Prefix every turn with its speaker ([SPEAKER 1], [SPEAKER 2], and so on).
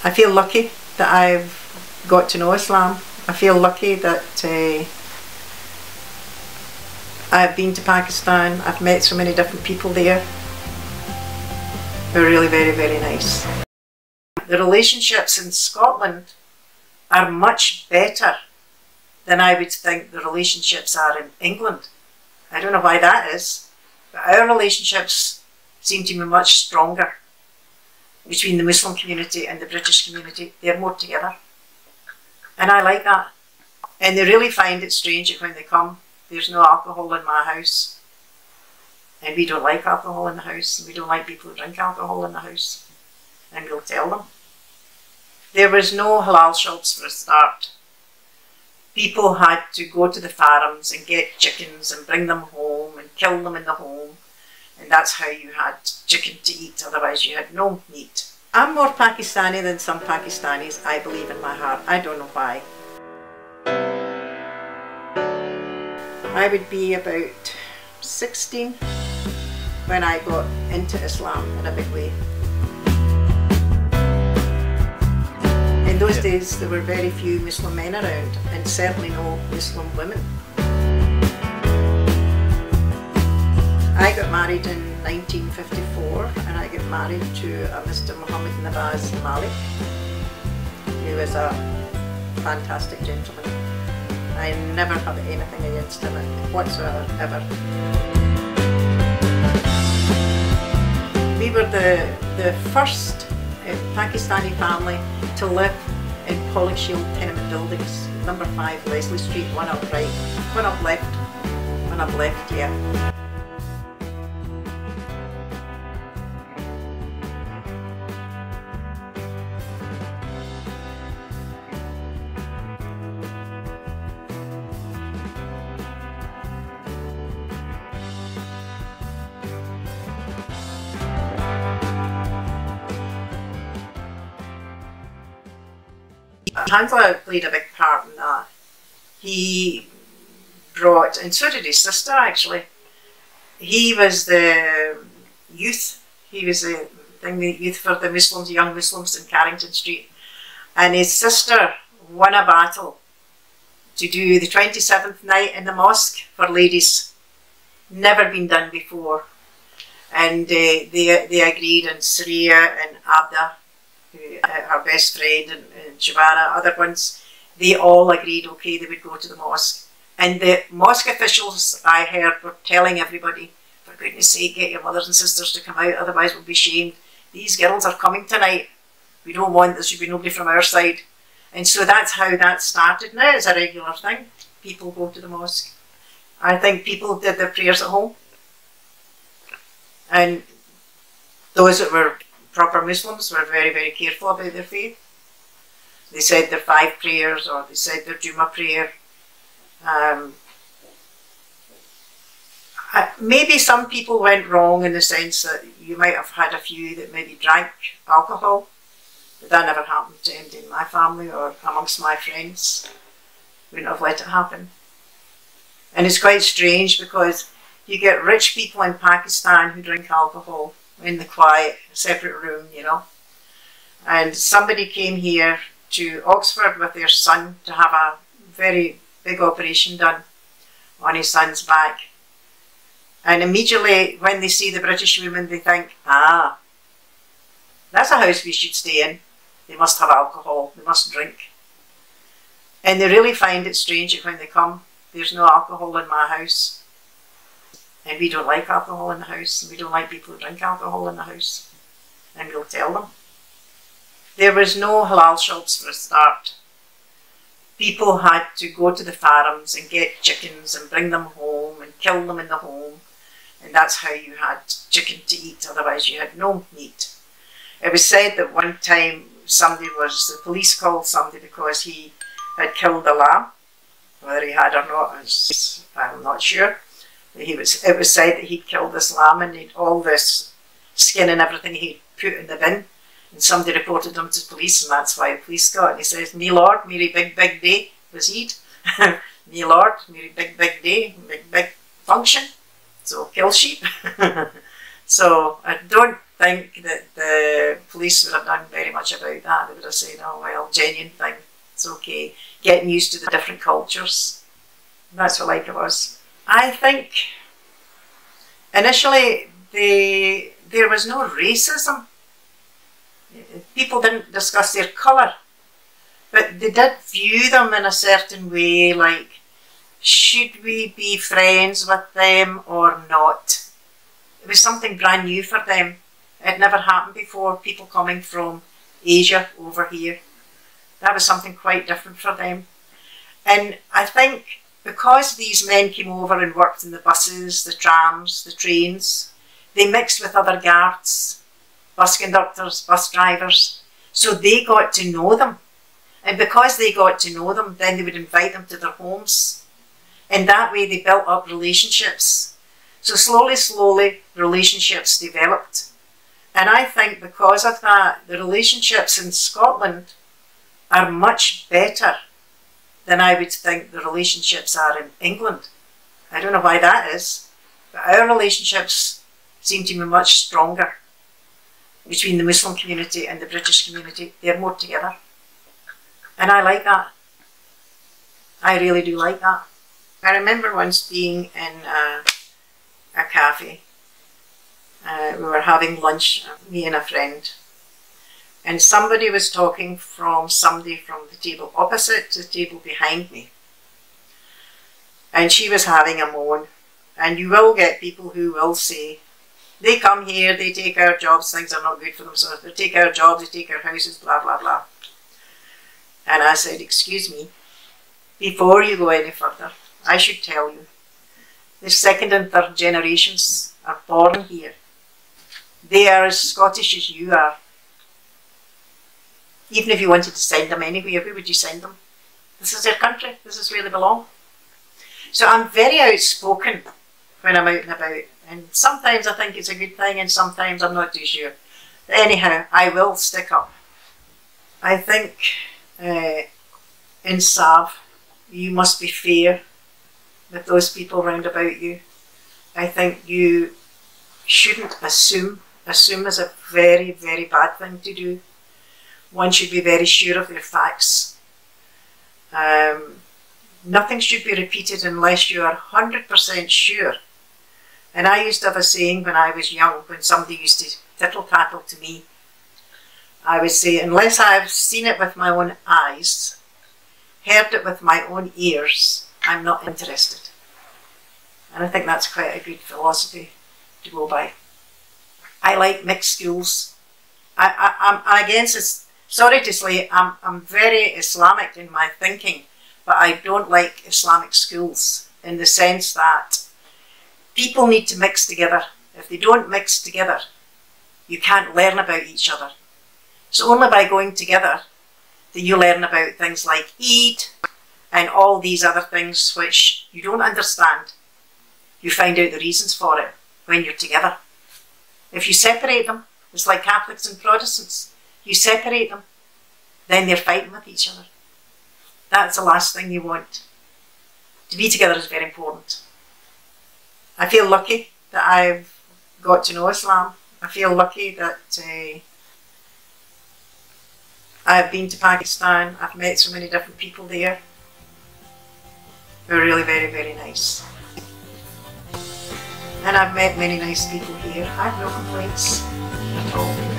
[SPEAKER 1] I feel lucky that I've got to know Islam. I feel lucky that I've been to Pakistan. I've met so many different people there. They're really very, very nice. The relationships in Scotland are much better than I would think the relationships are in England. I don't know why that is, but our relationships seem to be much stronger between the Muslim community and the British community. They're more together. And I like that. And they really find it strange that when they come, there's no alcohol in my house. And we don't like alcohol in the house, and we don't like people who drink alcohol in the house. And we'll tell them. There was no halal shops for a start. People had to go to the farms and get chickens and bring them home and kill them in the home. And that's how you had chicken to eat, otherwise you had no meat. I'm more Pakistani than some Pakistanis, I believe in my heart. I don't know why. I would be about 16 when I got into Islam in a big way. In those days there were very few Muslim men around, and certainly no Muslim women. I got married in 1954, and I got married to a Mr. Muhammad Nawaz Malik, who was a fantastic gentleman. I never had anything against him whatsoever, ever. We were the first Pakistani family to live in Pollokshield tenement buildings, number 5 Leslie Street, one up right, one up left, yeah. Handler played a big part in that. He brought, and so did his sister actually, he was the youth, he was the youth for the Muslims, young Muslims in Carrington Street. And his sister won a battle to do the 27th night in the mosque for ladies. Never been done before. And they agreed, and Surya and Abda, her best friend, and Shabana, other ones, they all agreed, okay, they would go to the mosque. And the mosque officials, I heard, were telling everybody, for goodness sake, get your mothers and sisters to come out, otherwise we'll be shamed. These girls are coming tonight. We don't want, there should be nobody from our side. And so that's how that started. Now it's a regular thing. People go to the mosque. I think people did their prayers at home. And those that were proper Muslims were very, very careful about their faith. They said their 5 prayers, or they said their Jummah prayer. Maybe some people went wrong in the sense that you might have had a few that maybe drank alcohol, but that never happened to anybody in my family or amongst my friends. Wouldn't have let it happen. And it's quite strange because you get rich people in Pakistan who drink alcohol in the quiet, separate room, you know. And somebody came here to Oxford with their son to have a very big operation done on his son's back. And immediately when they see the British women, they think, ah, that's a house we should stay in. They must have alcohol, they must drink. And they really find it strange that when they come, there's no alcohol in my house. And we don't like alcohol in the house, and we don't like people who drink alcohol in the house. And we'll tell them. There was no halal shops for a start. People had to go to the farms and get chickens and bring them home and kill them in the home. And that's how you had chicken to eat, otherwise you had no meat. It was said that one time the police called somebody because he had killed a lamb. Whether he had or not, I'm not sure. It was said that he'd killed this lamb, and all this skin and everything he'd put in the bin. And somebody reported him to police, and that's why the police got it. And he says, "Me Lord, Mary big day was eat. Me Lord, Mary big day, big function. So kill sheep." So I don't think that the police would have done very much about that. They would have said, oh well, genuine thing, it's okay. Getting used to the different cultures. That's what like it was. I think initially there was no racism. People didn't discuss their colour, but they did view them in a certain way, like, should we be friends with them or not? It was something brand new for them. It never happened before, people coming from Asia over here. That was something quite different for them. And I think because these men came over and worked in the buses, the trams, the trains, they mixed with other guards, bus conductors, bus drivers. So they got to know them. And because they got to know them, then they would invite them to their homes. And that way they built up relationships. So slowly, relationships developed. And I think because of that, the relationships in Scotland are much better than I would think the relationships are in England. I don't know why that is, but our relationships seem to be much stronger between the Muslim community and the British community. They're more together. And I like that. I really do like that. I remember once being in a cafe. We were having lunch, me and a friend, and somebody was talking from somebody from the table opposite to the table behind me, and she was having a moan. And you will get people who will say, they come here, they take our jobs, things are not good for them, so they take our jobs, they take our houses, blah blah blah. And I said, excuse me, before you go any further, I should tell you, the second and third generations are born here. They are as Scottish as you are. Even if you wanted to send them anywhere, where would you send them? This is their country. This is where they belong. So I'm very outspoken when I'm out and about. And sometimes I think it's a good thing and sometimes I'm not too sure. But anyhow, I will stick up. I think in Sav, you must be fair with those people round about you. I think you shouldn't assume. Assume is a very, very bad thing to do. One should be very sure of their facts. Nothing should be repeated unless you are 100% sure. And I used to have a saying when I was young, when somebody used to tittle-tattle to me, I would say, unless I've seen it with my own eyes, heard it with my own ears, I'm not interested. And I think that's quite a good philosophy to go by. I like mixed schools. I'm against this. Sorry to say, I'm very Islamic in my thinking, but I don't like Islamic schools in the sense that people need to mix together. If they don't mix together, you can't learn about each other. So only by going together do you learn about things like Eid and all these other things which you don't understand. You find out the reasons for it when you're together. If you separate them, it's like Catholics and Protestants. You separate them, then they're fighting with each other. That's the last thing you want. To be together is very important. I feel lucky that I've got to know Islam. I feel lucky that I've been to Pakistan. I've met so many different people there who are really very, very nice. And I've met many nice people here. I have no complaints at all.